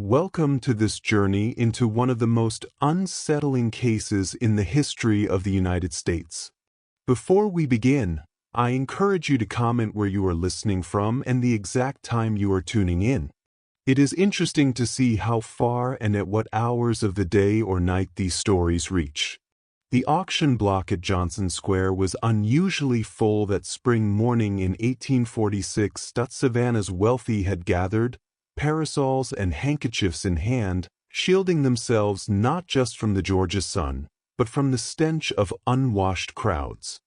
Welcome to this journey into one of the most unsettling cases in the history of the United States. Before we begin, I encourage you to comment where you are listening from and the exact time you are tuning in. It is interesting to see how far and at what hours of the day or night these stories reach. The auction block at Johnson Square was unusually full that spring morning in 1846. Savannah's wealthy had gathered, parasols and handkerchiefs in hand, shielding themselves not just from the Georgia sun, but from the stench of unwashed crowds.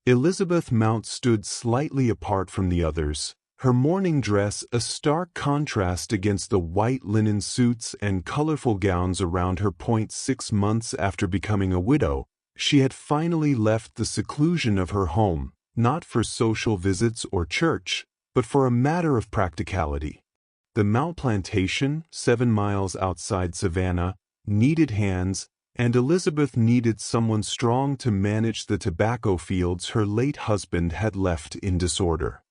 Elizabeth Mount stood slightly apart from the others, her morning dress a stark contrast against the white linen suits and colorful gowns around her. 6 months after becoming a widow, she had finally left the seclusion of her home, not for social visits or church, but for a matter of practicality. The Mount Plantation, 7 miles outside Savannah, needed hands, and Elizabeth needed someone strong to manage the tobacco fields her late husband had left in disorder.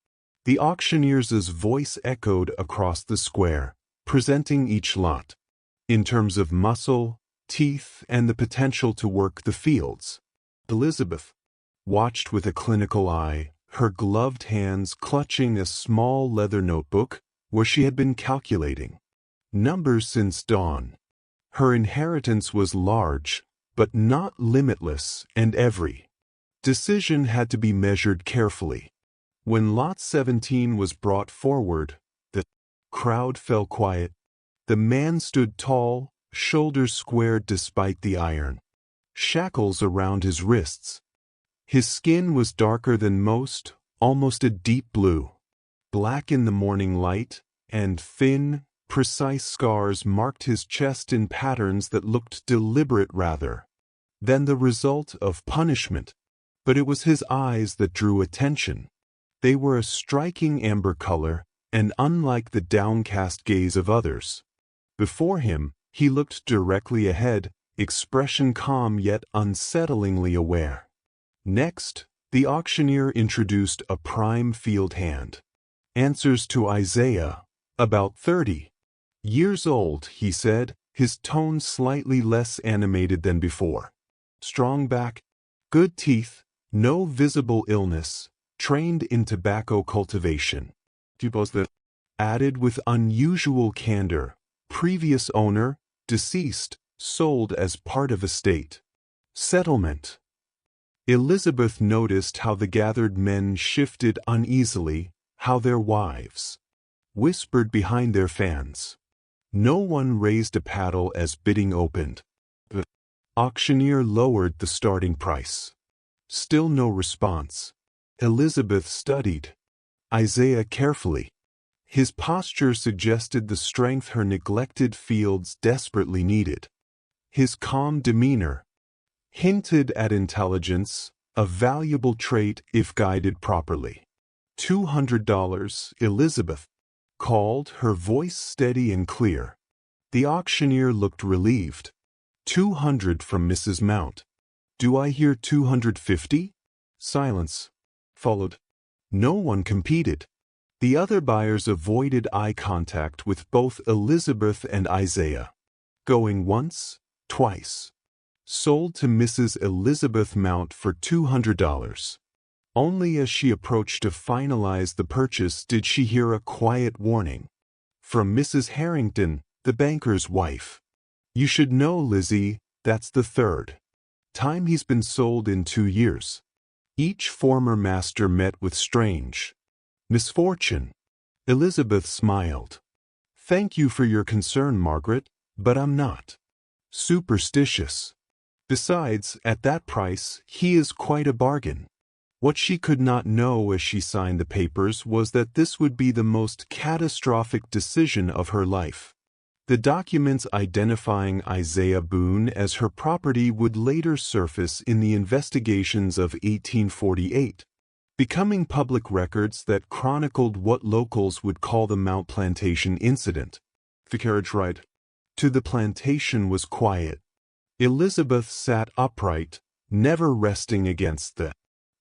The auctioneer's voice echoed across the square, presenting each lot. In terms of muscle, teeth, and the potential to work the fields, Elizabeth watched with a clinical eye, her gloved hands clutching a small leather notebook where she had been calculating numbers since dawn. Her inheritance was large, but not limitless, and every decision had to be measured carefully. When Lot 17 was brought forward, the crowd fell quiet. The man stood tall, shoulders squared despite the iron shackles around his wrists. His skin was darker than most, almost a deep blue. Black in the morning light, and thin, precise scars marked his chest in patterns that looked deliberate rather than the result of punishment. But it was his eyes that drew attention. They were a striking amber color, and unlike the downcast gaze of others before him, he looked directly ahead, expression calm yet unsettlingly aware. Next, the auctioneer introduced a prime field hand. Answers to Isaiah, about 30 years old, he said, his tone slightly less animated than before. Strong back, good teeth, no visible illness, trained in tobacco cultivation. Added with unusual candor, previous owner, deceased, sold as part of estate. Settlement. Elizabeth noticed how the gathered men shifted uneasily, how their wives whispered behind their fans. No one raised a paddle as bidding opened. The auctioneer lowered the starting price. Still no response. Elizabeth studied Isaiah carefully. His posture suggested the strength her neglected fields desperately needed. His calm demeanor hinted at intelligence, a valuable trait if guided properly. $200, Elizabeth called, her voice steady and clear. The auctioneer looked relieved. 200 from Mrs. Mount. Do I hear 250? Silence followed. No one competed. The other buyers avoided eye contact with both Elizabeth and Isaiah. Going once, twice. Sold to Mrs. Elizabeth Mount for $200. Only as she approached to finalize the purchase did she hear a quiet warning from Mrs. Harrington, the banker's wife. You should know, Lizzie, that's the third time he's been sold in 2 years. Each former master met with strange misfortune. Elizabeth smiled. Thank you for your concern, Margaret, but I'm not superstitious. Besides, at that price, he is quite a bargain. What she could not know as she signed the papers was that this would be the most catastrophic decision of her life. The documents identifying Isaiah Boone as her property would later surface in the investigations of 1848, becoming public records that chronicled what locals would call the Mount Plantation incident. The carriage ride to the plantation was quiet. Elizabeth sat upright, never resting against the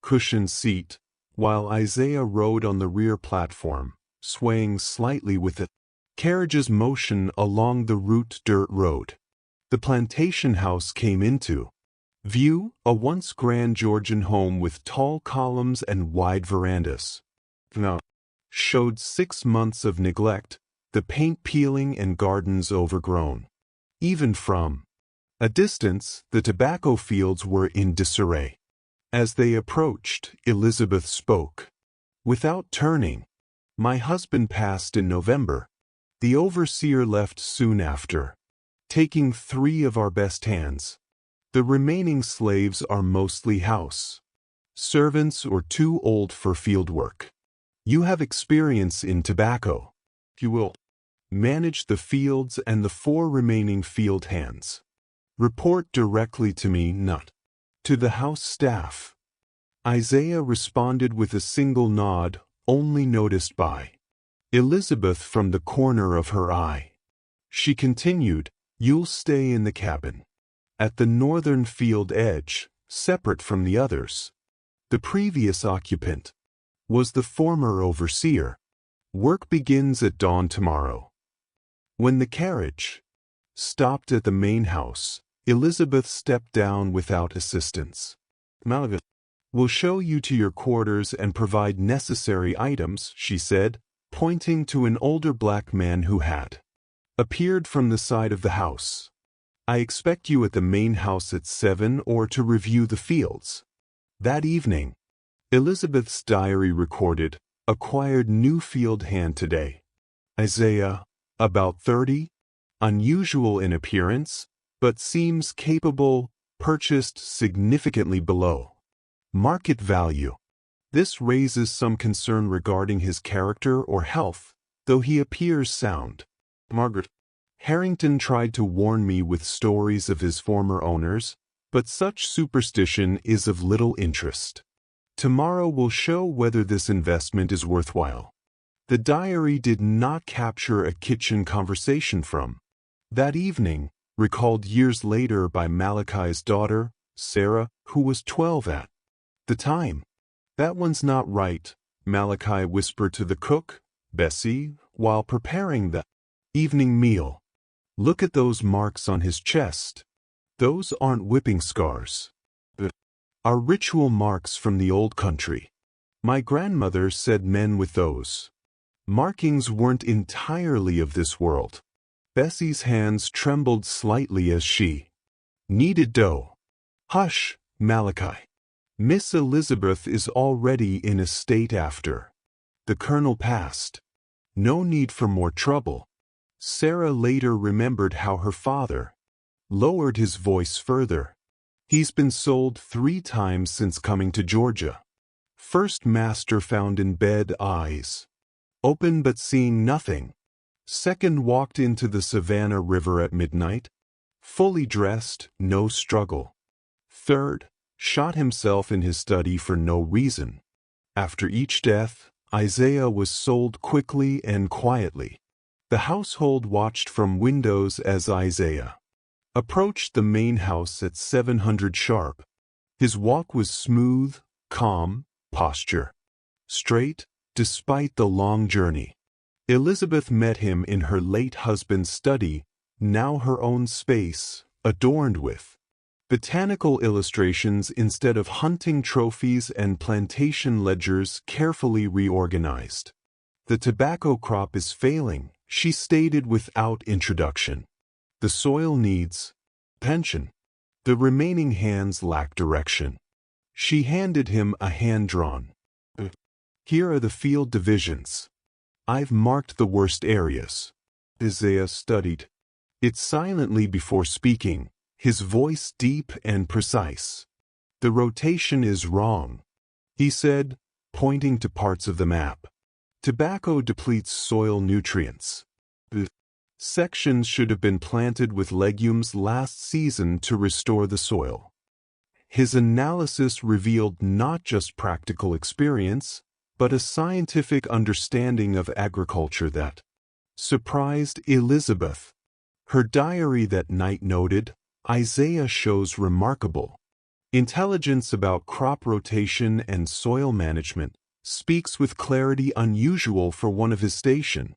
cushioned seat, while Isaiah rode on the rear platform, swaying slightly with it. Carriages motion along the route dirt road. The plantation house came into view, a once grand Georgian home with tall columns and wide verandas. Now, showed 6 months of neglect, the paint peeling and gardens overgrown. Even from a distance, the tobacco fields were in disarray. As they approached, Elizabeth spoke. Without turning, "My husband passed in November. The overseer left soon after, taking 3 of our best hands. The remaining slaves are mostly house servants or too old for field work. You have experience in tobacco. You will manage the fields and the 4 remaining field hands. Report directly to me, not to the house staff." Isaiah responded with a single nod, only noticed by Elizabeth from the corner of her eye. She continued, "You'll stay in the cabin at the northern field edge, separate from the others. The previous occupant was the former overseer. Work begins at dawn tomorrow." When the carriage stopped at the main house, Elizabeth stepped down without assistance. "Malaga will show you to your quarters and provide necessary items," she said, pointing to an older black man who had appeared from the side of the house. "I expect you at the main house at 7 or to review the fields." That evening, Elizabeth's diary recorded, "Acquired new field hand today. Isaiah, about 30, unusual in appearance, but seems capable, purchased significantly below market value." This raises some concern regarding his character or health, though he appears sound. Margaret Harrington tried to warn me with stories of his former owners, but such superstition is of little interest. Tomorrow will show whether this investment is worthwhile. The diary did not capture a kitchen conversation from that evening, recalled years later by Malachi's daughter, Sarah, who was 12 at the time. "That one's not right," Malachi whispered to the cook, Bessie, while preparing the evening meal. "Look at those marks on his chest. Those aren't whipping scars. They are ritual marks from the old country. My grandmother said men with those markings weren't entirely of this world." Bessie's hands trembled slightly as she kneaded dough. "Hush, Malachi. Miss Elizabeth is already in a state after the colonel passed. No need for more trouble." Sarah later remembered how her father lowered his voice further. "He's been sold 3 times since coming to Georgia. First master found in bed, eyes open but seeing nothing. Second walked into the Savannah River at midnight, fully dressed, no struggle. Third shot himself in his study for no reason. After each death, Isaiah was sold quickly and quietly. The household watched from windows as Isaiah approached the main house at 700 sharp. His walk was smooth, calm, posture straight, despite the long journey. Elizabeth met him in her late husband's study, now her own space, adorned with botanical illustrations instead of hunting trophies and plantation ledgers carefully reorganized. "The tobacco crop is failing," she stated without introduction. "The soil needs attention. The remaining hands lack direction." She handed him a hand-drawn. "Here are the field divisions. I've marked the worst areas." Isaiah studied it silently before speaking, his voice deep and precise. "The rotation is wrong," he said, pointing to parts of the map. "Tobacco depletes soil nutrients. The sections should have been planted with legumes last season to restore the soil." His analysis revealed not just practical experience, but a scientific understanding of agriculture that surprised Elizabeth. Her diary that night noted, "Isaiah shows remarkable intelligence about crop rotation and soil management, speaks with clarity unusual for one of his station.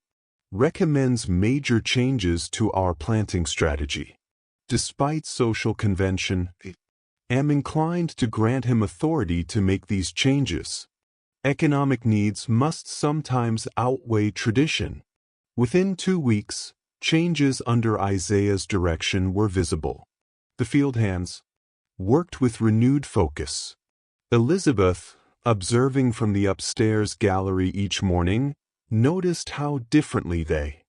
recommends major changes to our planting strategy. Despite social convention, I am inclined to grant him authority to make these changes. Economic needs must sometimes outweigh tradition. Within 2 weeks, changes under Isaiah's direction were visible. The field hands worked with renewed focus. Elizabeth, observing from the upstairs gallery each morning, noticed how differently they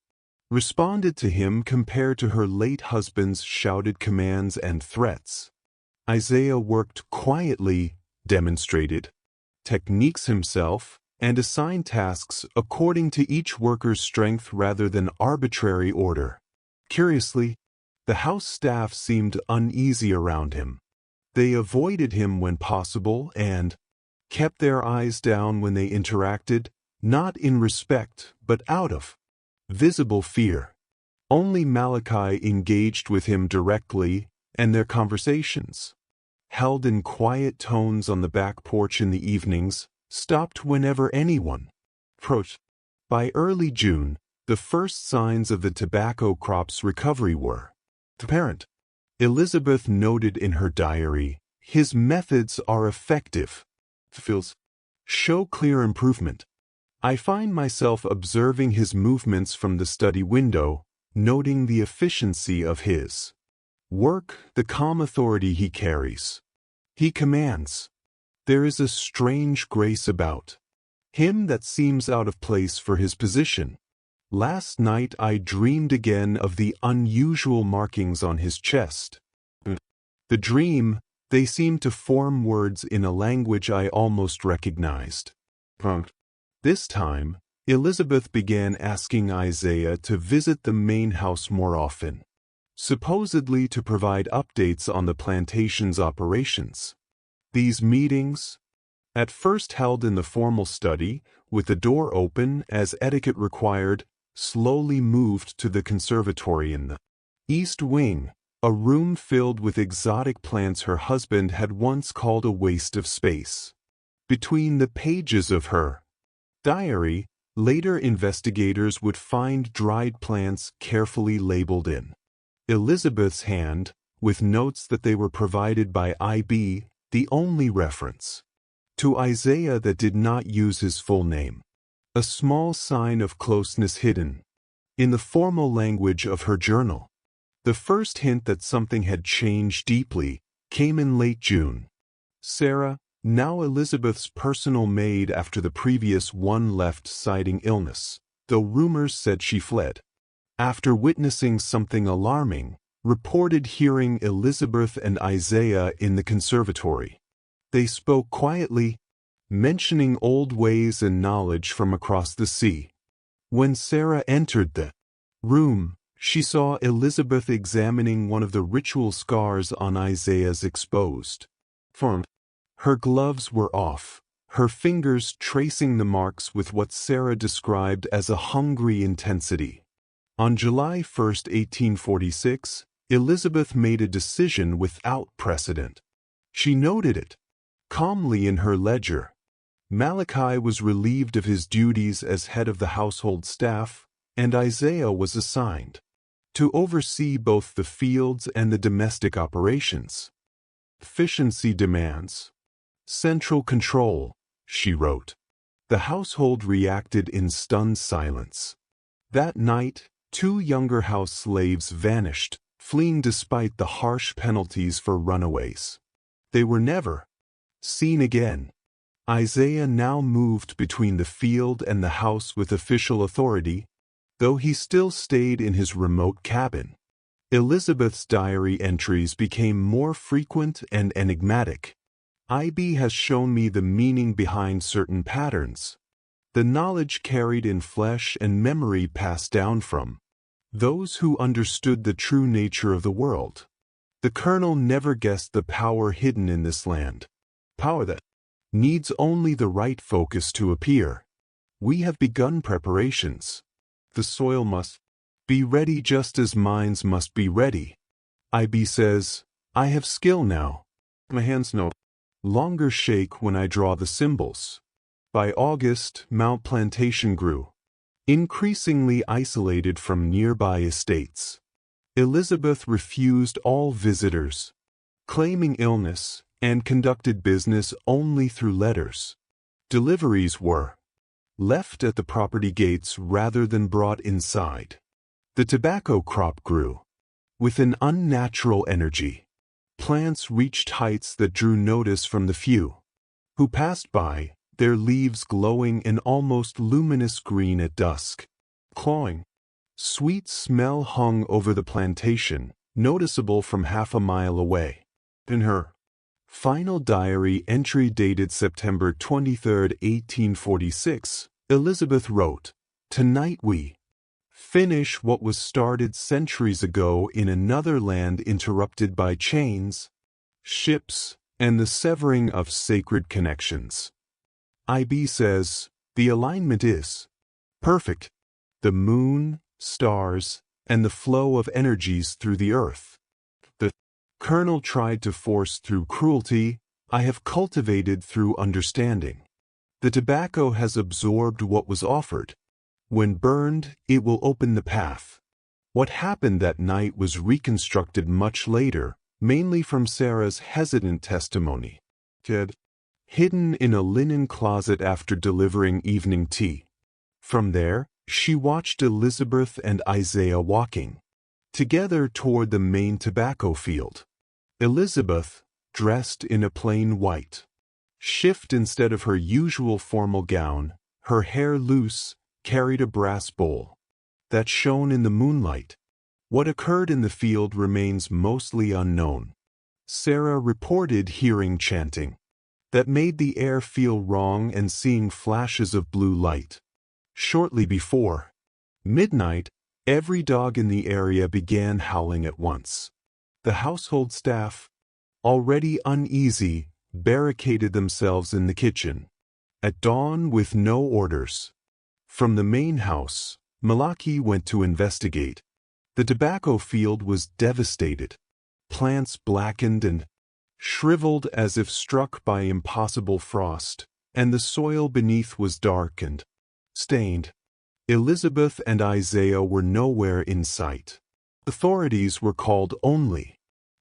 responded to him compared to her late husband's shouted commands and threats. Isaiah worked quietly, demonstrated techniques himself, and assigned tasks according to each worker's strength rather than arbitrary order. Curiously, the house staff seemed uneasy around him. They avoided him when possible and kept their eyes down when they interacted, not in respect but out of visible fear. Only Malachi engaged with him directly, and their conversations, held in quiet tones on the back porch in the evenings, stopped whenever anyone approached. By early June, the first signs of the tobacco crop's recovery were apparent. Elizabeth noted in her diary, "His methods are effective. Feels show clear improvement. I find myself observing his movements from the study window, noting the efficiency of his work, the calm authority he carries. He commands. There is a strange grace about him that seems out of place for his position. Last night I dreamed again of the unusual markings on his chest. The dream, they seemed to form words in a language I almost recognized. This time, Elizabeth began asking Isaiah to visit the main house more often, supposedly to provide updates on the plantation's operations. These meetings, at first held in the formal study, with the door open as etiquette required, slowly moved to the conservatory in the East Wing, a room filled with exotic plants her husband had once called a waste of space. Between the pages of her diary, later investigators would find dried plants carefully labeled in Elizabeth's hand, with notes that they were provided by I.B., the only reference to Isaiah that did not use his full name. A small sign of closeness hidden in the formal language of her journal. The first hint that something had changed deeply came in late June. Sarah, now Elizabeth's personal maid after the previous one, left citing illness, though rumors said she fled. After witnessing something alarming, reported hearing Elizabeth and Isaiah in the conservatory. They spoke quietly, mentioning old ways and knowledge from across the sea. When Sarah entered the room, she saw Elizabeth examining one of the ritual scars on Isaiah's exposed form. Her gloves were off, her fingers tracing the marks with what Sarah described as a hungry intensity. On July 1, 1846, Elizabeth made a decision without precedent. She noted it calmly in her ledger. Malachi was relieved of his duties as head of the household staff, and Isaiah was assigned to oversee both the fields and the domestic operations. Efficiency demands central control, she wrote. The household reacted in stunned silence. That night, 2 younger house slaves vanished, fleeing despite the harsh penalties for runaways. They were never seen again. Isaiah now moved between the field and the house with official authority, though he still stayed in his remote cabin. Elizabeth's diary entries became more frequent and enigmatic. I.B. has shown me the meaning behind certain patterns, the knowledge carried in flesh and memory passed down from those who understood the true nature of the world. The colonel never guessed the power hidden in this land, power that needs only the right focus to appear. We have begun preparations. The soil must be ready just as minds must be ready. I.B. says, I have skill now. My hands no longer shake when I draw the symbols. By August, Mount Plantation grew. increasingly isolated from nearby estates. Elizabeth refused all visitors, claiming illness, and conducted business only through letters. Deliveries were left at the property gates rather than brought inside. The tobacco crop grew with an unnatural energy. Plants reached heights that drew notice from the few who passed by, their leaves glowing an almost luminous green at dusk. Cloying, sweet smell hung over the plantation, noticeable from half a mile away. In her final diary entry dated September 23, 1846, Elizabeth wrote, "Tonight we finish what was started centuries ago in another land interrupted by chains, ships, and the severing of sacred connections." IB says, "The alignment is perfect. The moon, stars, and the flow of energies through the earth. The kernel tried to force through cruelty, I have cultivated through understanding. The tobacco has absorbed what was offered. When burned, it will open the path." What happened that night was reconstructed much later, mainly from Sarah's hesitant testimony. Hidden in a linen closet after delivering evening tea. From there, she watched Elizabeth and Isaiah walking together toward the main tobacco field. Elizabeth, dressed in a plain white shift instead of her usual formal gown, her hair loose, carried a brass bowl that shone in the moonlight. What occurred in the field remains mostly unknown. Sarah reported hearing chanting that made the air feel wrong and seeing flashes of blue light. Shortly before midnight, every dog in the area began howling at once. The household staff, already uneasy, barricaded themselves in the kitchen. At dawn, with no orders from the main house, Malaki went to investigate. The tobacco field was devastated. Plants blackened and shriveled as if struck by impossible frost, and the soil beneath was dark and stained. Elizabeth and Isaiah were nowhere in sight. Authorities were called only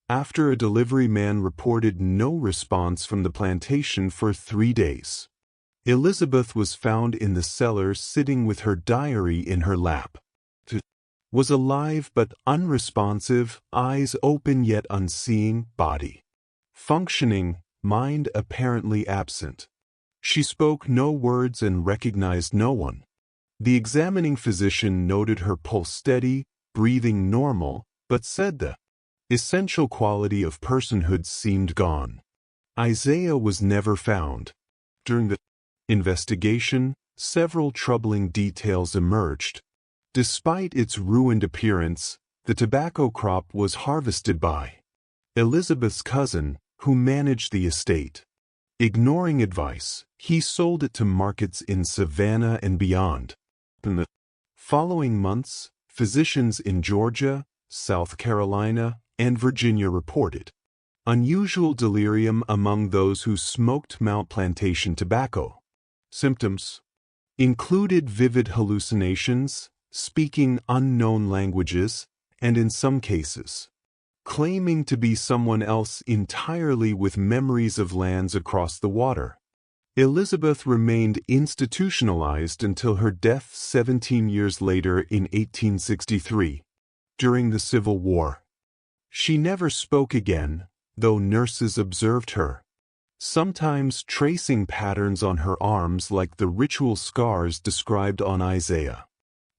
after a delivery man reported no response from the plantation for 3 days. Elizabeth was found in the cellar sitting with her diary in her lap. Was alive but unresponsive, eyes open yet unseeing, body functioning, mind apparently absent. She spoke no words and recognized no one. The examining physician noted her pulse steady, breathing normal, but said the essential quality of personhood seemed gone. Isaiah was never found. During the investigation, several troubling details emerged. Despite its ruined appearance, the tobacco crop was harvested by Elizabeth's cousin, who managed the estate. Ignoring advice, he sold it to markets in Savannah and beyond. In the following months, physicians in Georgia, South Carolina, and Virginia reported unusual delirium among those who smoked Mount Plantation tobacco. Symptoms included vivid hallucinations, speaking unknown languages, and in some cases, claiming to be someone else entirely with memories of lands across the water. Elizabeth remained institutionalized until her death 17 years later in 1863, during the Civil War. She never spoke again, though nurses observed her, sometimes tracing patterns on her arms like the ritual scars described on Isaiah.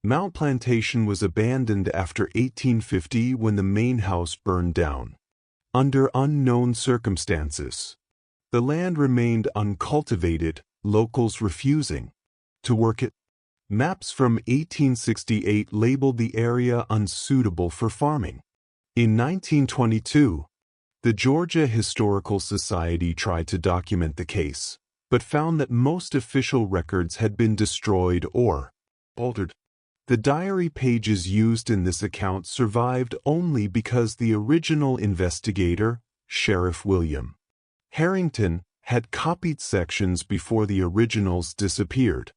Mount Plantation was abandoned after 1850 when the main house burned down. Under unknown circumstances, the land remained uncultivated, locals refusing to work it. Maps from 1868 labeled the area unsuitable for farming. In 1922, the Georgia Historical Society tried to document the case, but found that most official records had been destroyed or altered. The diary pages used in this account survived only because the original investigator, Sheriff William Harrington, had copied sections before the originals disappeared.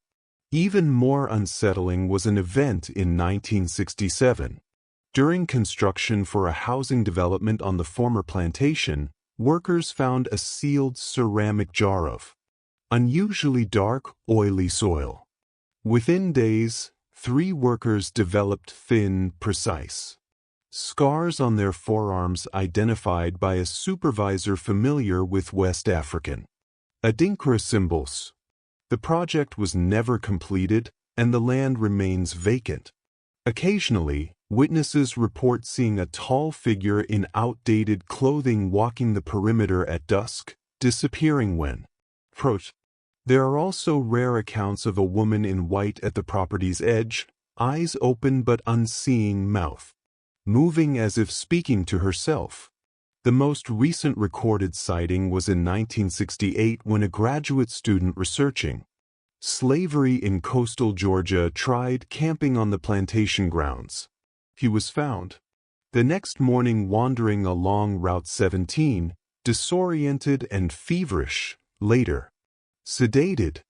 Even more unsettling was an event in 1967. During construction for a housing development on the former plantation, workers found a sealed ceramic jar of unusually dark, oily soil. Within days, 3 workers developed thin, precise scars on their forearms identified by a supervisor familiar with West African Adinkra symbols. The project was never completed, and the land remains vacant. Occasionally, witnesses report seeing a tall figure in outdated clothing walking the perimeter at dusk, disappearing when approached. There are also rare accounts of a woman in white at the property's edge, eyes open but unseeing, mouth moving as if speaking to herself. The most recent recorded sighting was in 1968 when a graduate student researching slavery in coastal Georgia tried camping on the plantation grounds. He was found the next morning wandering along Route 17, disoriented and feverish, later sedated.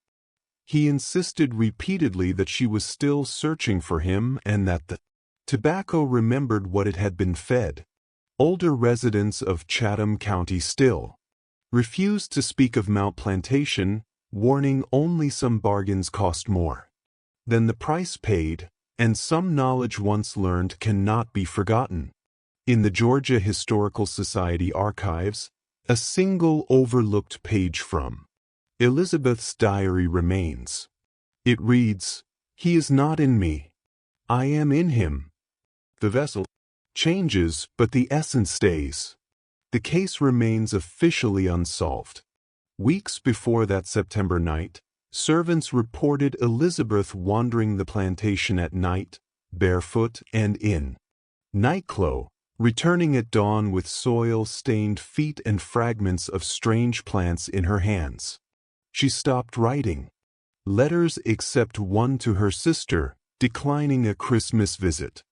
He insisted repeatedly that she was still searching for him and that the tobacco remembered what it had been fed. Older residents of Chatham County still refused to speak of Mount Plantation, warning only some bargains cost more than the price paid, and some knowledge once learned cannot be forgotten. In the Georgia Historical Society archives, a single overlooked page from Elizabeth's diary remains. It reads, "He is not in me. I am in him." The vessel changes, but the essence stays. The case remains officially unsolved. Weeks before that September night, servants reported Elizabeth wandering the plantation at night, barefoot and in nightclothes, returning at dawn with soil-stained feet and fragments of strange plants in her hands. She stopped writing letters except one to her sister, declining a Christmas visit.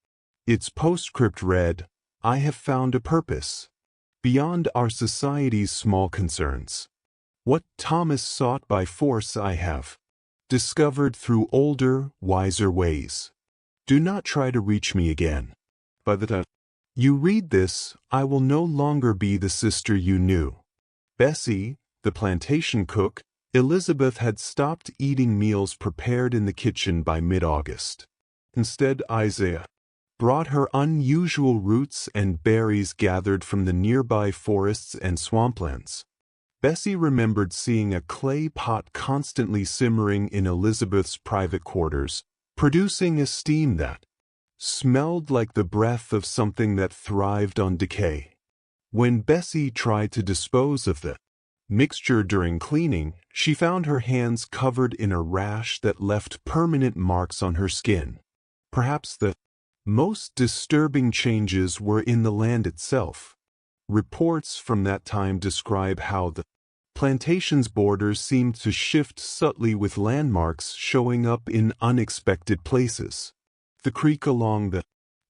Its postscript read, "I have found a purpose beyond our society's small concerns. What Thomas sought by force I have discovered through older, wiser ways. Do not try to reach me again. By the time you read this, I will no longer be the sister you knew." Bessie, the plantation cook, Elizabeth had stopped eating meals prepared in the kitchen by mid-August. Instead, Isaiah brought her unusual roots and berries gathered from the nearby forests and swamplands. Bessie remembered seeing a clay pot constantly simmering in Elizabeth's private quarters, producing a steam that smelled like the breath of something that thrived on decay. When Bessie tried to dispose of the mixture during cleaning, she found her hands covered in a rash that left permanent marks on her skin. Perhaps the most disturbing changes were in the land itself. Reports from that time describe how the plantation's borders seemed to shift subtly, with landmarks showing up in unexpected places. The creek along the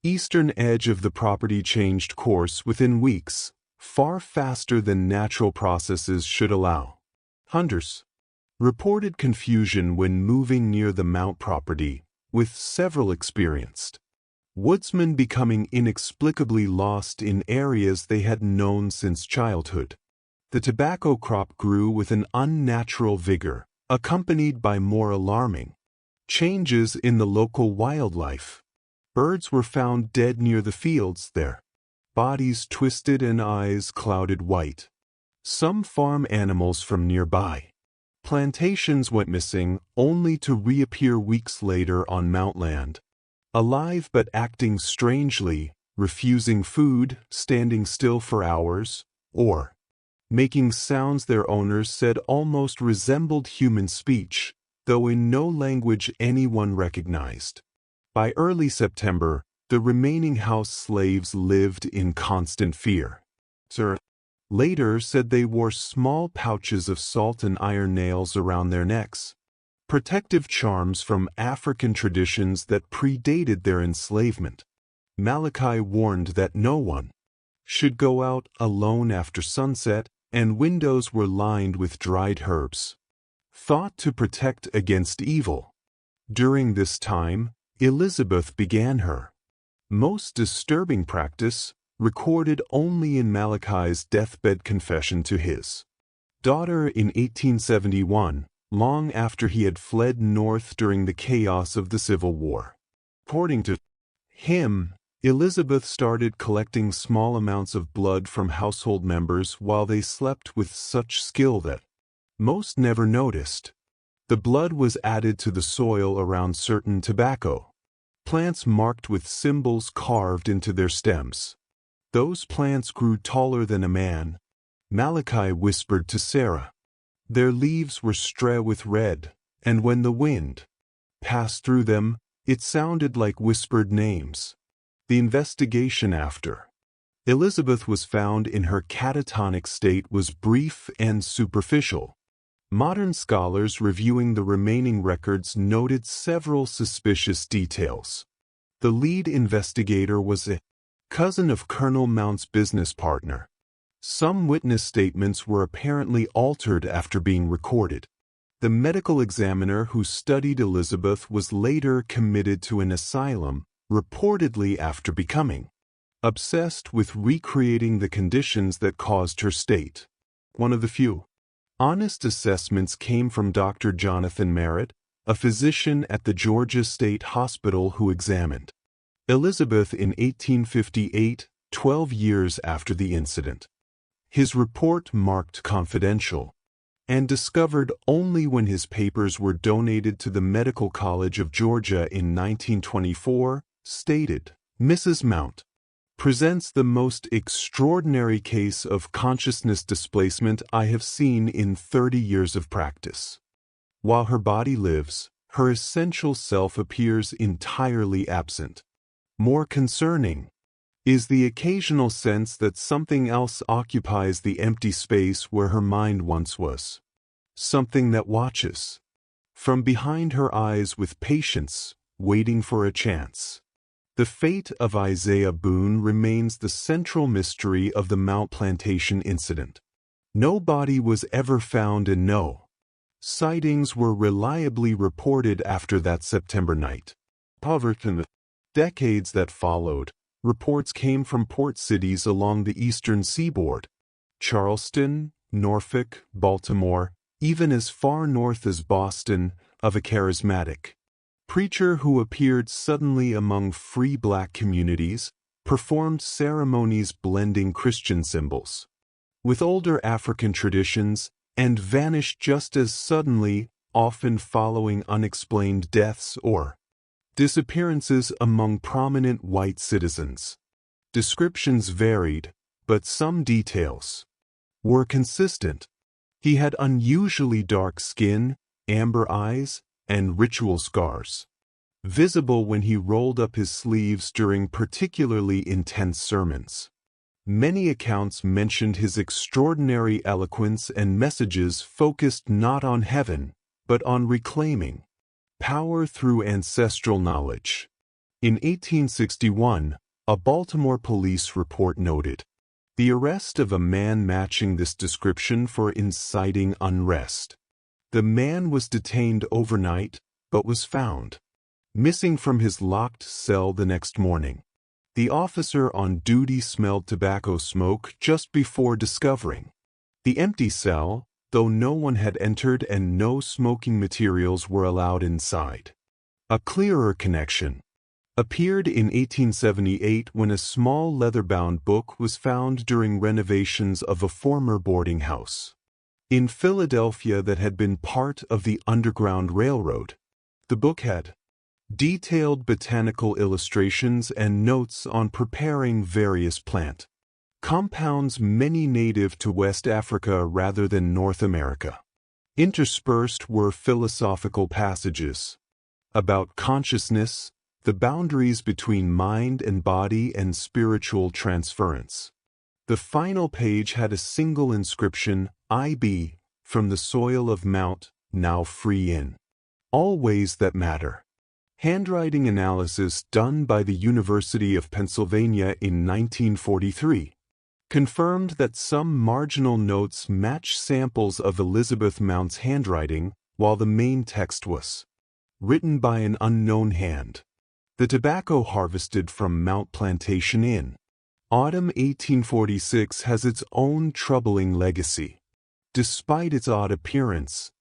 eastern edge of the property changed course within weeks, far faster than natural processes should allow. Hunters reported confusion when moving near the Mount property, with several experienced woodsmen becoming inexplicably lost in areas they had known since childhood. The tobacco crop grew with an unnatural vigor, accompanied by more alarming changes in the local wildlife. Birds were found dead near the fields, their bodies twisted and eyes clouded white. Some farm animals from nearby plantations went missing, only to reappear weeks later on Mountland, alive but acting strangely, refusing food, standing still for hours, or making sounds their owners said almost resembled human speech, though in no language anyone recognized. By early September, the remaining house slaves lived in constant fear. Sir later said they wore small pouches of salt and iron nails around their necks, protective charms from African traditions that predated their enslavement. Malachi warned that no one should go out alone after sunset, and windows were lined with dried herbs, thought to protect against evil. During this time, Elizabeth began her most disturbing practice, recorded only in Malachi's deathbed confession to his daughter in 1871, long after he had fled north during the chaos of the Civil War. According to him, Elizabeth started collecting small amounts of blood from household members while they slept with such skill that most never noticed. The blood was added to the soil around certain tobacco plants marked with symbols carved into their stems. Those plants grew taller than a man, Malachi whispered to Sarah. Their leaves were strewn with red, and when the wind passed through them, it sounded like whispered names. The investigation after Elizabeth was found in her catatonic state was brief and superficial. Modern scholars reviewing the remaining records noted several suspicious details. The lead investigator was a cousin of Colonel Mount's business partner. Some witness statements were apparently altered after being recorded. The medical examiner who studied Elizabeth was later committed to an asylum, reportedly after becoming obsessed with recreating the conditions that caused her state. One of the few honest assessments came from Dr. Jonathan Merritt, a physician at the Georgia State Hospital who examined Elizabeth in 1858, 12 years after the incident. His report, marked confidential and discovered only when his papers were donated to the Medical College of Georgia in 1924, stated, "Mrs. Mount presents the most extraordinary case of consciousness displacement I have seen in 30 years of practice. While her body lives, her essential self appears entirely absent. More concerning is the occasional sense that something else occupies the empty space where her mind once was. Something that watches from behind her eyes with patience, waiting for a chance." The fate of Isaiah Boone remains the central mystery of the Mount Plantation incident. No body was ever found and no sightings were reliably reported after that September night. However, in the decades that followed, reports came from port cities along the eastern seaboard, Charleston, Norfolk, Baltimore, even as far north as Boston, of a charismatic preacher who appeared suddenly among free black communities, performed ceremonies blending Christian symbols with older African traditions, and vanished just as suddenly, often following unexplained deaths or disappearances among prominent white citizens. Descriptions varied, but some details were consistent. He had unusually dark skin, amber eyes, and ritual scars, visible when he rolled up his sleeves during particularly intense sermons. Many accounts mentioned his extraordinary eloquence and messages focused not on heaven, but on reclaiming power through ancestral knowledge. In 1861, a Baltimore police report noted the arrest of a man matching this description for inciting unrest. The man was detained overnight, but was found missing from his locked cell the next morning. The officer on duty smelled tobacco smoke just before discovering the empty cell, though no one had entered and no smoking materials were allowed inside. A clearer connection appeared in 1878 when a small leather-bound book was found during renovations of a former boarding house in Philadelphia that had been part of the Underground Railroad. The book had detailed botanical illustrations and notes on preparing various plant compounds, many native to West Africa rather than North America. Interspersed were philosophical passages about consciousness, the boundaries between mind and body, and spiritual transference. The final page had a single inscription, "I be, from the soil of Mount, now free in all ways that matter." Handwriting analysis done by the University of Pennsylvania in 1943 confirmed that some marginal notes match samples of Elizabeth Mount's handwriting, while the main text was written by an unknown hand. The tobacco harvested from Mount Plantation in autumn 1846 has its own troubling legacy. Despite its odd appearance,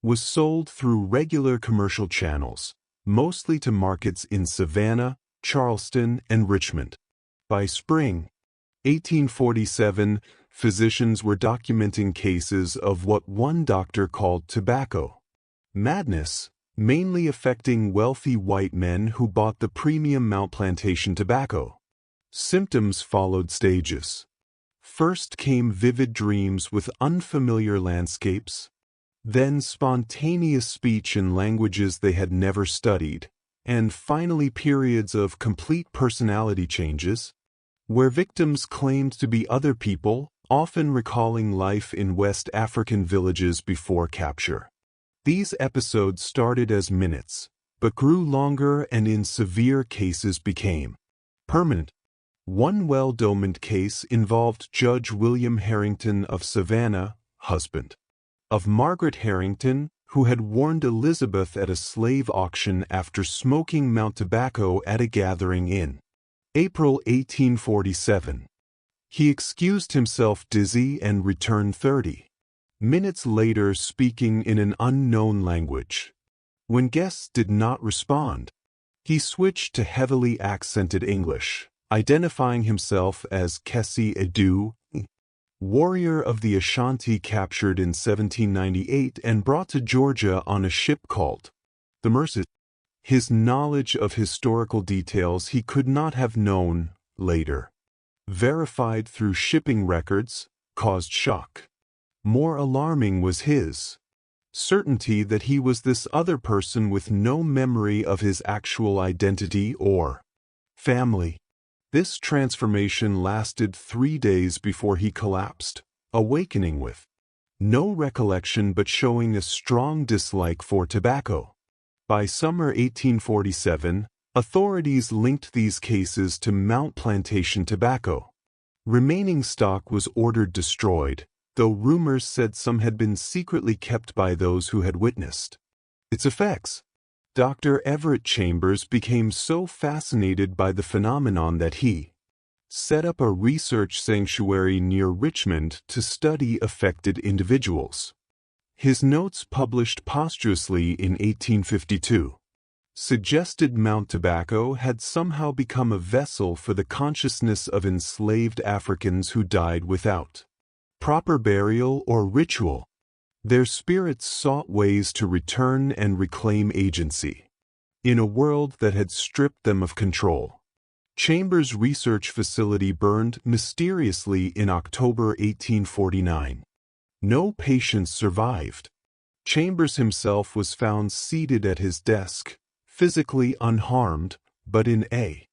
was sold through regular commercial channels, mostly to markets in Savannah, Charleston, and Richmond. By spring 1847, physicians were documenting cases of what one doctor called tobacco madness, mainly affecting wealthy white men who bought the premium Mount Plantation tobacco. Symptoms followed stages. First came vivid dreams with unfamiliar landscapes, then spontaneous speech in languages they had never studied, and finally periods of complete personality changes, where victims claimed to be other people, often recalling life in West African villages before capture. These episodes started as minutes, but grew longer and in severe cases became permanent. One well-documented case involved Judge William Harrington of Savannah, husband of Margaret Harrington, who had warned Elizabeth at a slave auction after smoking Mount tobacco at a gathering in April 1847. He excused himself dizzy and returned 30 minutes later speaking in an unknown language. When guests did not respond, he switched to heavily accented English, identifying himself as Kessie Edu, warrior of the Ashanti captured in 1798 and brought to Georgia on a ship called the Murmurs. His knowledge of historical details he could not have known later, verified through shipping records, caused shock. More alarming was his certainty that he was this other person with no memory of his actual identity or family. This transformation lasted 3 days before he collapsed, awakening with no recollection but showing a strong dislike for tobacco. By summer 1847, authorities linked these cases to Mount Plantation tobacco. Remaining stock was ordered destroyed, though rumors said some had been secretly kept by those who had witnessed its effects. Dr. Everett Chambers became so fascinated by the phenomenon that he set up a research sanctuary near Richmond to study affected individuals. His notes, published posthumously in 1852, suggested Mount tobacco had somehow become a vessel for the consciousness of enslaved Africans who died without proper burial or ritual. Their spirits sought ways to return and reclaim agency in a world that had stripped them of control. Chambers' research facility burned mysteriously in October 1849. No patients survived. Chambers himself was found seated at his desk, physically unharmed, but in a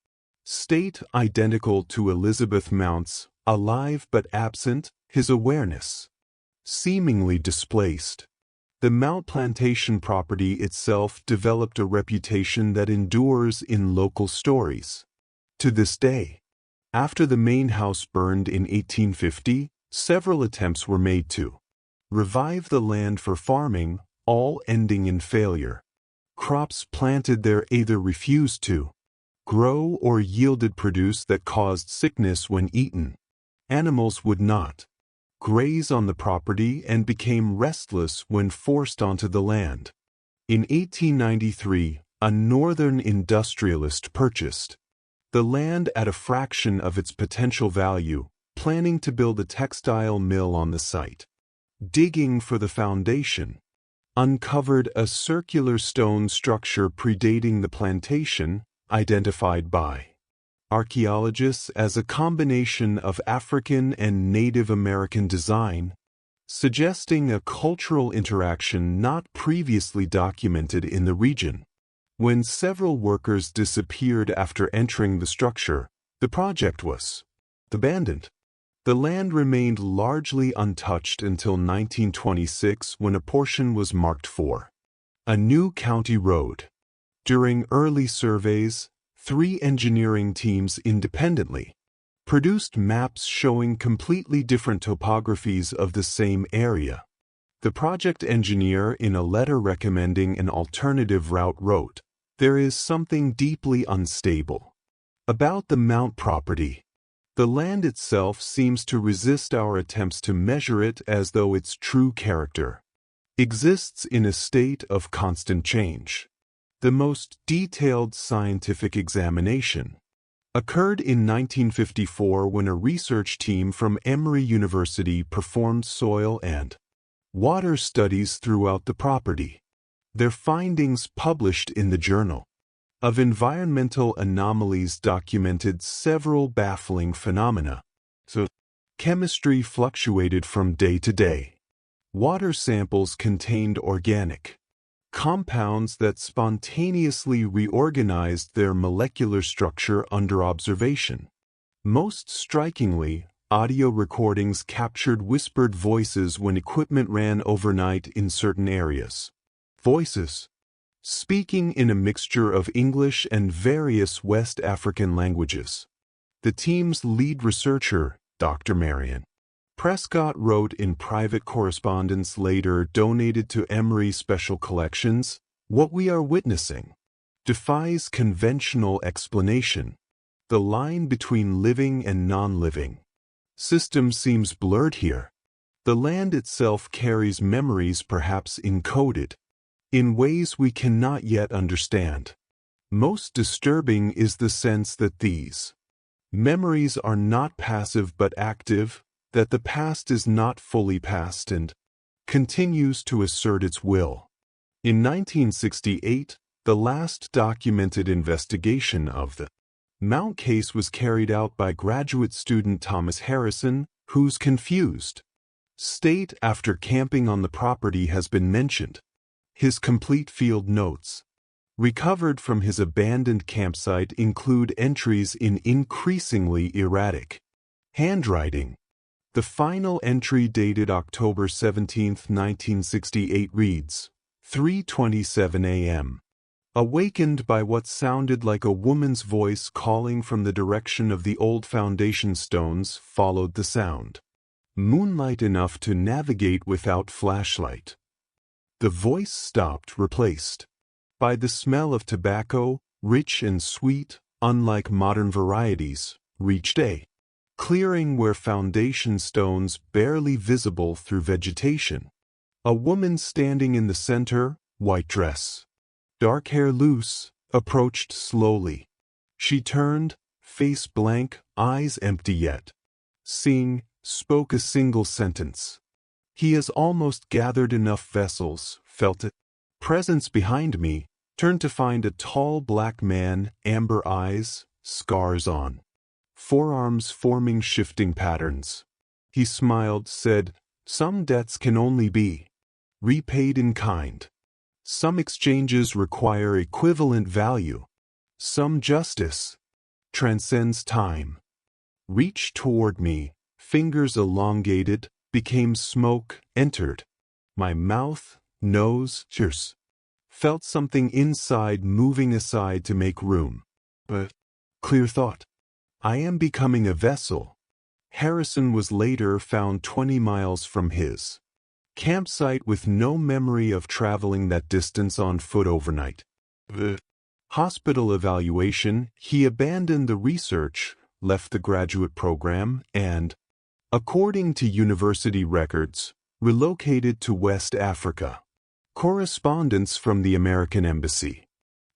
state identical to Elizabeth Mount's, alive but absent, his awareness seemingly displaced. The Mount Plantation property itself developed a reputation that endures in local stories. To this day, after the main house burned in 1850, several attempts were made to revive the land for farming, all ending in failure. Crops planted there either refused to grow or yielded produce that caused sickness when eaten. Animals would not graze on the property and became restless when forced onto the land. In 1893, a northern industrialist purchased the land at a fraction of its potential value, planning to build a textile mill on the site. Digging for the foundation uncovered a circular stone structure predating the plantation, identified by archaeologists as a combination of African and Native American design, suggesting a cultural interaction not previously documented in the region. When several workers disappeared after entering the structure, the project was abandoned. The land remained largely untouched until 1926, when a portion was marked for a new county road. During early surveys, 3 engineering teams independently produced maps showing completely different topographies of the same area. The project engineer, in a letter recommending an alternative route, wrote, "There is something deeply unstable about the Mount property. The land itself seems to resist our attempts to measure it, as though its true character exists in a state of constant change. The most detailed scientific examination occurred in 1954 when a research team from Emory University performed soil and water studies throughout the property. Their findings, published in the Journal of Environmental Anomalies, documented several baffling phenomena. So, chemistry fluctuated from day to day. Water samples contained organic compounds that spontaneously reorganized their molecular structure under observation. Most strikingly, audio recordings captured whispered voices when equipment ran overnight in certain areas. Voices speaking in a mixture of English and various West African languages. The team's lead researcher, Dr. Marion Prescott, wrote in private correspondence later donated to Emory Special Collections, "What we are witnessing defies conventional explanation. The line between living and non-living systems seems blurred here. The land itself carries memories, perhaps encoded in ways we cannot yet understand. Most disturbing is the sense that these memories are not passive but active, that the past is not fully past and continues to assert its will." In 1968, the last documented investigation of the Mount case was carried out by graduate student Thomas Harrison, whose confused state after camping on the property has been mentioned. His complete field notes, recovered from his abandoned campsite, include entries in increasingly erratic handwriting. The final entry, dated October 17, 1968, reads, 3:27 a.m. Awakened by what sounded like a woman's voice calling from the direction of the old foundation stones, followed the sound. Moonlight enough to navigate without flashlight. The voice stopped, replaced by the smell of tobacco, rich and sweet, unlike modern varieties, reached a clearing where foundation stones barely visible through vegetation. A woman standing in the center, white dress, dark hair loose, approached slowly. She turned, face blank, eyes empty yet seeing, spoke a single sentence. "He has almost gathered enough vessels," felt it. Presence behind me, turned to find a tall black man, amber eyes, scars on forearms forming shifting patterns. He smiled, said, "Some debts can only be repaid in kind. Some exchanges require equivalent value. Some justice transcends time." Reached toward me, fingers elongated, became smoke, entered my mouth, nose, ears. Felt something inside moving aside to make room. But clear thought. I am becoming a vessel. Harrison was later found 20 miles from his campsite with no memory of traveling that distance on foot overnight. The hospital evaluation, he abandoned the research, left the graduate program, and, according to university records, relocated to West Africa. Correspondence from the American Embassy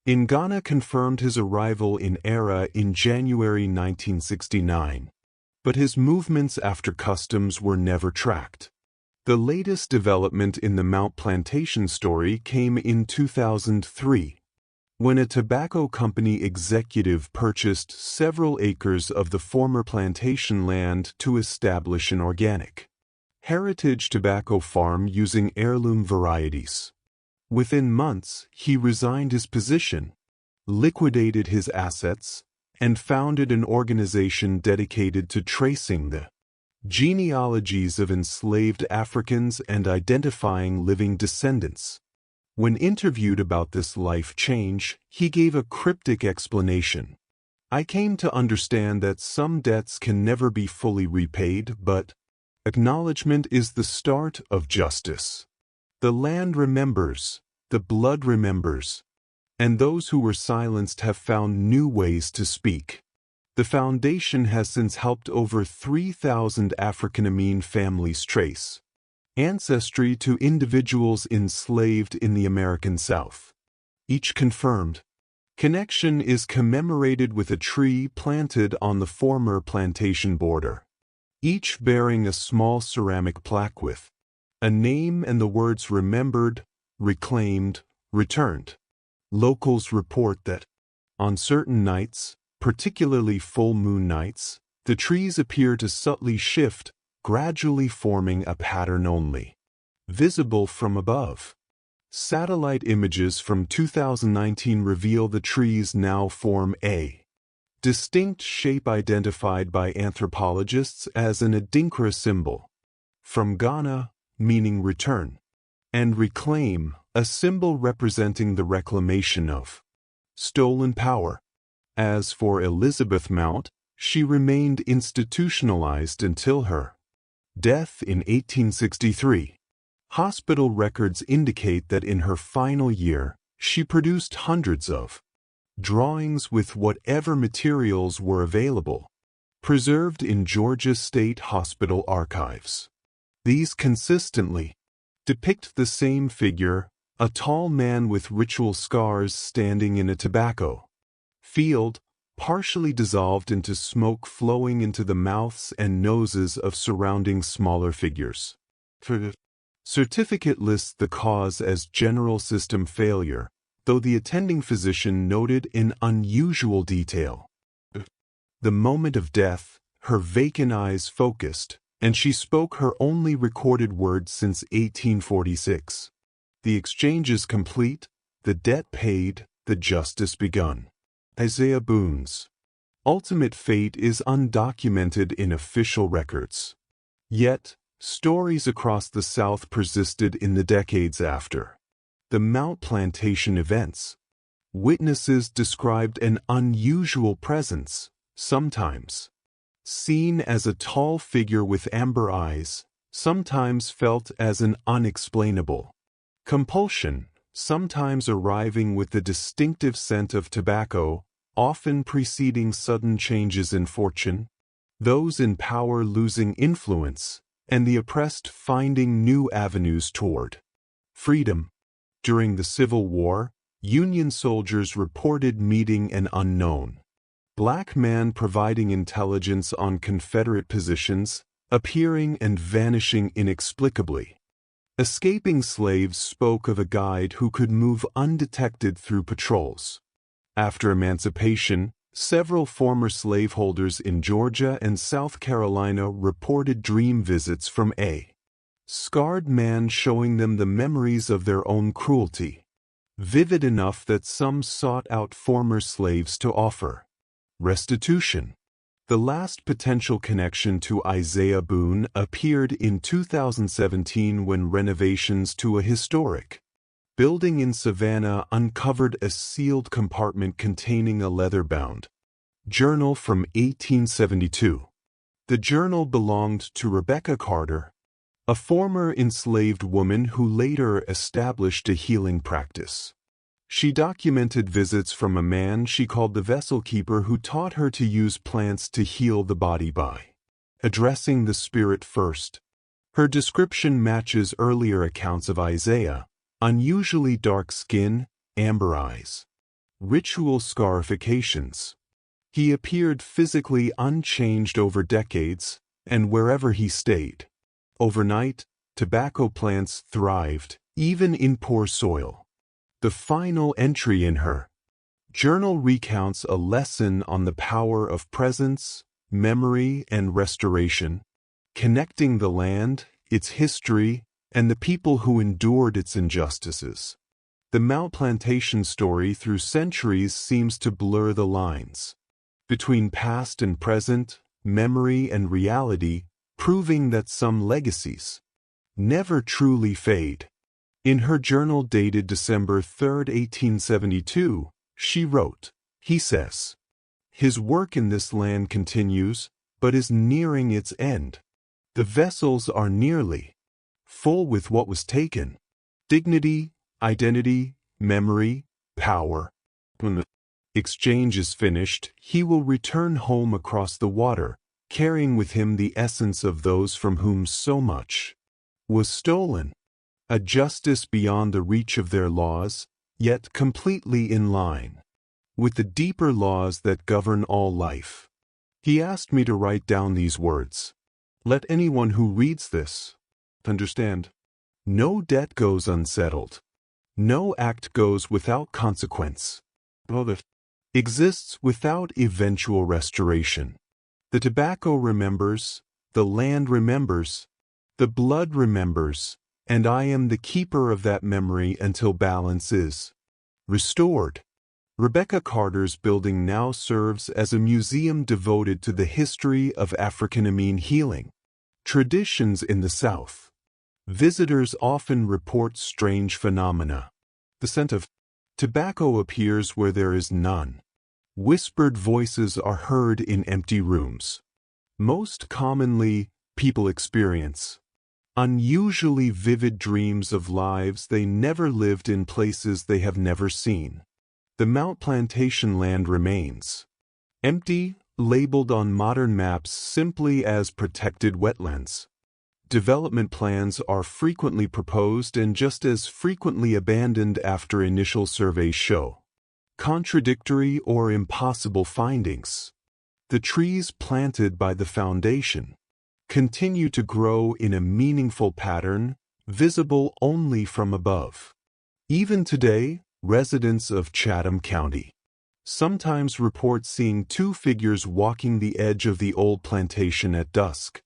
in Ghana confirmed his arrival in Era in January 1969, but his movements after customs were never tracked. The latest development in the Mount Plantation story came in 2003, when a tobacco company executive purchased several acres of the former plantation land to establish an organic heritage tobacco farm using heirloom varieties. Within months, he resigned his position, liquidated his assets, and founded an organization dedicated to tracing the genealogies of enslaved Africans and identifying living descendants. When interviewed about this life change, he gave a cryptic explanation. "I came to understand that some debts can never be fully repaid, but acknowledgement is the start of justice." The land remembers, the blood remembers, and those who were silenced have found new ways to speak. The foundation has since helped over 3,000 African-American families trace ancestry to individuals enslaved in the American South. Each confirmed connection is commemorated with a tree planted on the former plantation border, each bearing a small ceramic plaque with a name and the words remembered, reclaimed, returned. Locals report that on certain nights, particularly full moon nights, the trees appear to subtly shift, gradually forming a pattern only visible from above. Satellite images from 2019 reveal the trees now form a distinct shape identified by anthropologists as an Adinkra symbol from Ghana, meaning return, and reclaim, a symbol representing the reclamation of stolen power. As for Elizabeth Mount, she remained institutionalized until her death in 1863. Hospital records indicate that in her final year, she produced hundreds of drawings with whatever materials were available, preserved in Georgia State Hospital archives. These consistently depict the same figure, a tall man with ritual scars standing in a tobacco field, partially dissolved into smoke flowing into the mouths and noses of surrounding smaller figures. The certificate lists the cause as general system failure, though the attending physician noted in unusual detail the moment of death, her vacant eyes focused, and she spoke her only recorded words since 1846. The exchange is complete, the debt paid, the justice begun. Isaiah Boone's ultimate fate is undocumented in official records. Yet, stories across the South persisted in the decades after the Mount Plantation events. Witnesses described an unusual presence, sometimes seen as a tall figure with amber eyes, sometimes felt as an unexplainable compulsion, sometimes arriving with the distinctive scent of tobacco, often preceding sudden changes in fortune, those in power losing influence, and the oppressed finding new avenues toward freedom. During the Civil War, Union soldiers reported meeting an unknown black man providing intelligence on Confederate positions, appearing and vanishing inexplicably. Escaping slaves spoke of a guide who could move undetected through patrols. After emancipation, several former slaveholders in Georgia and South Carolina reported dream visits from a scarred man showing them the memories of their own cruelty, vivid enough that some sought out former slaves to offer restitution. The last potential connection to Isaiah Boone appeared in 2017 when renovations to a historic building in Savannah uncovered a sealed compartment containing a leather-bound journal from 1872. The journal belonged to Rebecca Carter, a former enslaved woman who later established a healing practice. She documented visits from a man she called the vessel keeper who taught her to use plants to heal the body by addressing the spirit first. Her description matches earlier accounts of Isaiah: unusually dark skin, amber eyes, ritual scarifications. He appeared physically unchanged over decades, and wherever he stayed. Overnight, tobacco plants thrived, even in poor soil. The final entry in her journal recounts a lesson on the power of presence, memory, and restoration, connecting the land, its history, and the people who endured its injustices. The Mount Plantation story through centuries seems to blur the lines between past and present, memory and reality, proving that some legacies never truly fade. In her journal dated December 3, 1872, she wrote, he says, "His work in this land continues, but is nearing its end. The vessels are nearly full with what was taken. dignity, identity, memory, power. When the exchange is finished, he will return home across the water, carrying with him the essence of those from whom so much was stolen. A justice beyond the reach of their laws, yet completely in line with the deeper laws that govern all life. He asked me to write down these words. Let anyone who reads this understand. No debt goes unsettled. No act goes without consequence. All that exists without eventual restoration. The tobacco remembers, the land remembers, the blood remembers, and I am the keeper of that memory until balance is restored. Rebecca Carter's building now serves as a museum devoted to the history of African-American healing traditions in the South. Visitors often report strange phenomena. The scent of tobacco appears where there is none. Whispered voices are heard in empty rooms. Most commonly, people experience unusually vivid dreams of lives they never lived in places they have never seen. The Mount Plantation land remains empty, labeled on modern maps simply as protected wetlands. Development plans are frequently proposed and just as frequently abandoned after initial surveys show contradictory or impossible findings. The trees planted by the foundation continue to grow in a meaningful pattern, visible only from above. Even today, residents of Chatham County sometimes report seeing two figures walking the edge of the old plantation at dusk.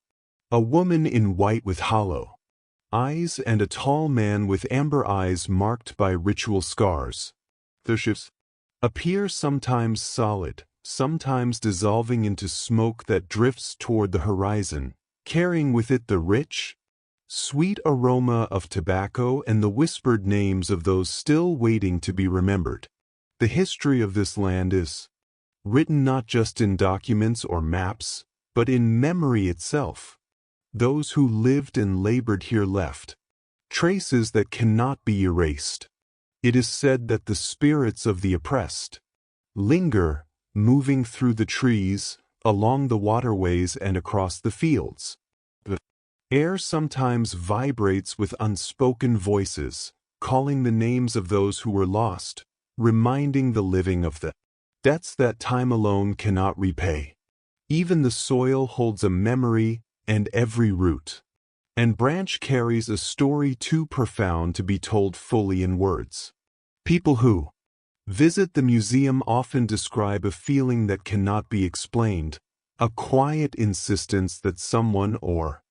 A woman in white with hollow eyes and a tall man with amber eyes marked by ritual scars. The shifts appear sometimes solid, sometimes dissolving into smoke that drifts toward the horizon, carrying with it the rich, sweet aroma of tobacco and the whispered names of those still waiting to be remembered. The history of this land is written not just in documents or maps, but in memory itself. Those who lived and labored here left traces that cannot be erased. It is said that the spirits of the oppressed linger, moving through the trees, along the waterways and across the fields. The air sometimes vibrates with unspoken voices, calling the names of those who were lost, reminding the living of the debts that time alone cannot repay. Even the soil holds a memory, and every root and branch carries a story too profound to be told fully in words. People who visit the museum often describe a feeling that cannot be explained, a quiet insistence that someone or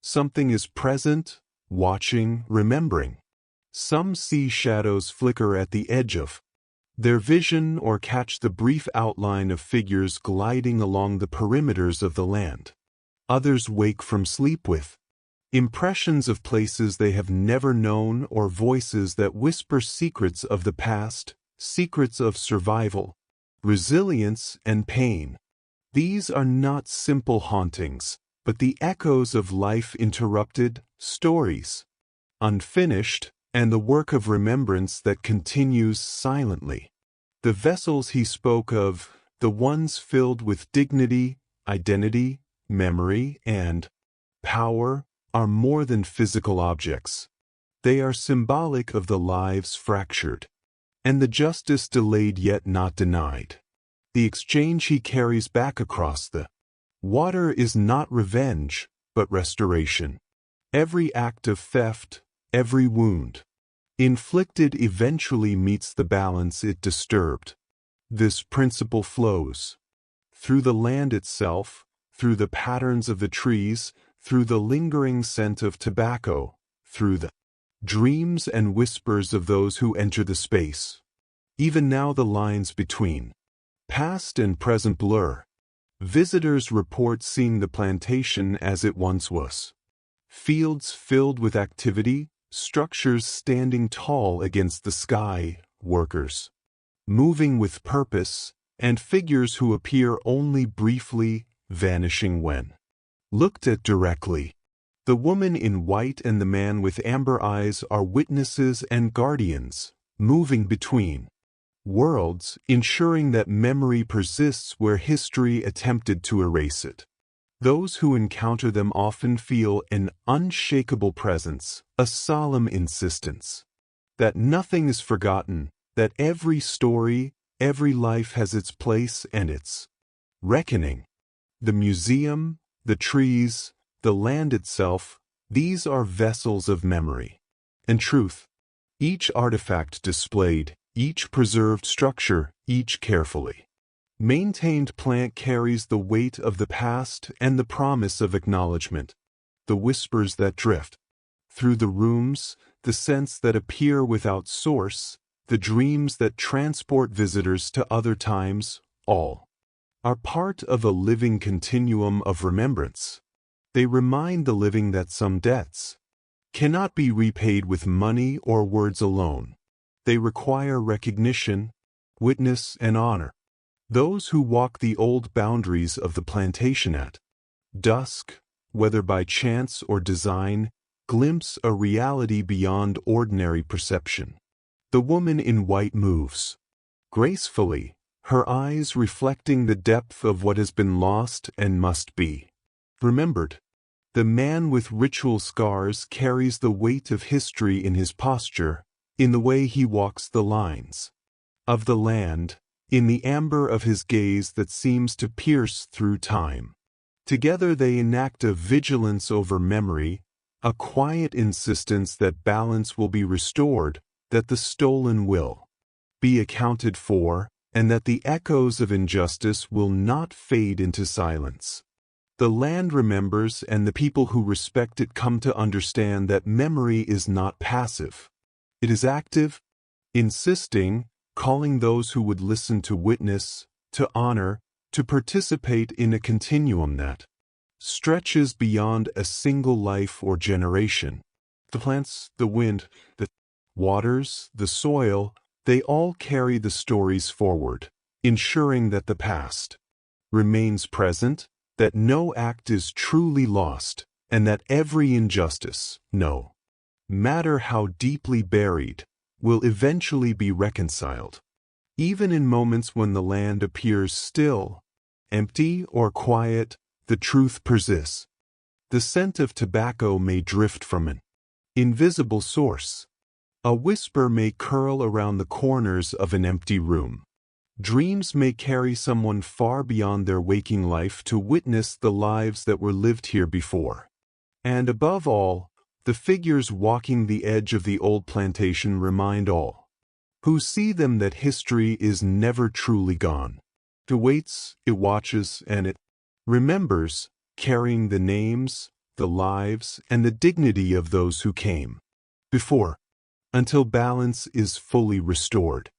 something is present, watching, remembering. Some see shadows flicker at the edge of their vision or catch the brief outline of figures gliding along the perimeters of the land. Others wake from sleep with impressions of places they have never known or voices that whisper secrets of the past, secrets of survival, resilience, and pain. These are not simple hauntings, but the echoes of life interrupted, stories unfinished, and the work of remembrance that continues silently. The vessels he spoke of, the ones filled with dignity, identity, memory, and power, are more than physical objects. They are symbolic of the lives fractured, and the justice delayed yet not denied. The exchange he carries back across the water is not revenge, but restoration. Every act of theft, every wound inflicted eventually meets the balance it disturbed. This principle flows through the land itself, through the patterns of the trees, through the lingering scent of tobacco, through the dreams and whispers of those who enter the space. Even now the lines between past and present blur. Visitors report seeing the plantation as it once was. Fields filled with activity, structures standing tall against the sky, workers moving with purpose, and figures who appear only briefly, vanishing when looked at directly. The woman in white and the man with amber eyes are witnesses and guardians, moving between worlds, ensuring that memory persists where history attempted to erase it. Those who encounter them often feel an unshakable presence, a solemn insistence that nothing is forgotten, that every story, every life has its place and its reckoning. The museum, the trees, the land itself, these are vessels of memory and truth. Each artifact displayed, each preserved structure, each carefully maintained plant carries the weight of the past and the promise of acknowledgement. The whispers that drift through the rooms, the scents that appear without source, the dreams that transport visitors to other times, all are part of a living continuum of remembrance. They remind the living that some debts cannot be repaid with money or words alone. They require recognition, witness, and honor. Those who walk the old boundaries of the plantation at dusk, whether by chance or design, glimpse a reality beyond ordinary perception. The woman in white moves gracefully, her eyes reflecting the depth of what has been lost and must be remembered. The man with ritual scars carries the weight of history in his posture, in the way he walks the lines of the land, in the amber of his gaze that seems to pierce through time. Together they enact a vigilance over memory, a quiet insistence that balance will be restored, that the stolen will be accounted for, and that the echoes of injustice will not fade into silence. The land remembers, and the people who respect it come to understand that memory is not passive. It is active, insisting, calling those who would listen to witness, to honor, to participate in a continuum that stretches beyond a single life or generation. The plants, the wind, the waters, the soil, they all carry the stories forward, ensuring that the past remains present, that no act is truly lost, and that every injustice, no matter how deeply buried, will eventually be reconciled. Even in moments when the land appears still, empty, or quiet, the truth persists. The scent of tobacco may drift from an invisible source. A whisper may curl around the corners of an empty room. Dreams may carry someone far beyond their waking life to witness the lives that were lived here before. And above all, the figures walking the edge of the old plantation remind all who see them that history is never truly gone. It waits, it watches, and it remembers, carrying the names, the lives, and the dignity of those who came before, until balance is fully restored.